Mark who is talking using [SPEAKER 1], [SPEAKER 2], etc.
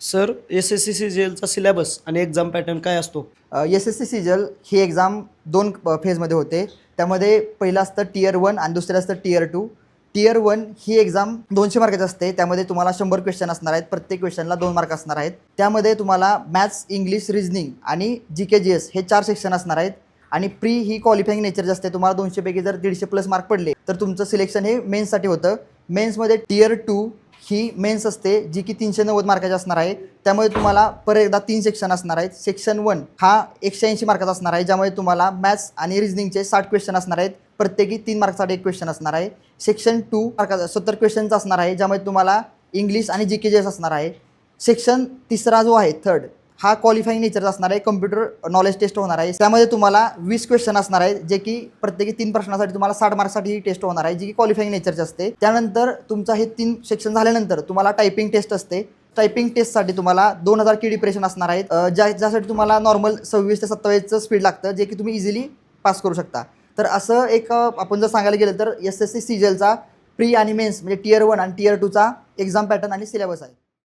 [SPEAKER 1] Sir SSC सी-जी-एलचा syllabus आणि exam pattern काय असतो?
[SPEAKER 2] एस-एस-सी सी-जी-एल ही एक्झाम 2 फेजमध्ये होते. त्यामध्ये पहिलं असतं टियर 1 आणि दुसरं असतं टियर 2. टियर 1 ही एक्झाम 200 मार्काची असते. त्यामध्ये तुम्हाला 100 क्वेश्चन असणार आहेत. प्रत्येक क्वेश्चनला 2 मार्क असणार आहेत. त्यामध्ये तुम्हाला मॅथ्स, इंग्लिश, रिझनिंग आणि जी-के-जी-एस हे 4 सेक्शन असणार आहेत. आणि प्री ही क्वालिफाईंग नेचरची असते. तुम्हाला 200 पैकी जर 150+ मार्क पडले तर तुमचं सिलेक्शन हे मेन्ससाठी होतं. मेन्समध्ये टियर 2 ही मेन्स असते, जी की 390 मार्काची असणार आहे. त्यामुळे तुम्हाला परत एकदा 3 सेक्शन असणार आहेत. सेक्शन 1 हा 180 मार्काचा असणार आहे, ज्यामध्ये तुम्हाला मॅथ्स आणि रिझनिंगचे 60 क्वेश्चन असणार आहेत. प्रत्येकी 3 मार्कसाठी 1 क्वेश्चन असणार आहे. सेक्शन 2 मार्काचा 70 क्वेश्चनचा असणार आहे, ज्यामध्ये तुम्हाला इंग्लिश आणि जी-के-जी-एस असणार आहे. सेक्शन तिसरा जो आहे थर्ड हा क्वालिफाईंग नेचरचा असणार आहे. कम्प्युटर नॉलेज टेस्ट होणार आहे. त्यामध्ये तुम्हाला 20 क्वेश्चन असणार आहेत, जे की प्रत्येकी 3 प्रश्नासाठी तुम्हाला 60 मार्क्ससाठी ही टेस्ट होणार आहे, जी की क्वालिफाईंग नेचरची असते. त्यानंतर तुमचा हे 3 सेक्शन झाल्यानंतर तुम्हाला टायपिंग टेस्ट असते. टायपिंग टेस्टसाठी तुम्हाला 2000 की डिप्रेशन असणार आहेत, ज्यासाठी तुम्हाला नॉर्मल 26 ते 27चं स्पीड लागतं, जे की तुम्ही इझिली पास करू शकता. तर असं एक आपण जर सांगायला गेलं तर एस-एस-सी सी-जी-एलचा प्री आणि मेन्स म्हणजे टियर 1 आणि टियर 2चा एक्झाम पॅटर्न आणि सिलेबस आहे.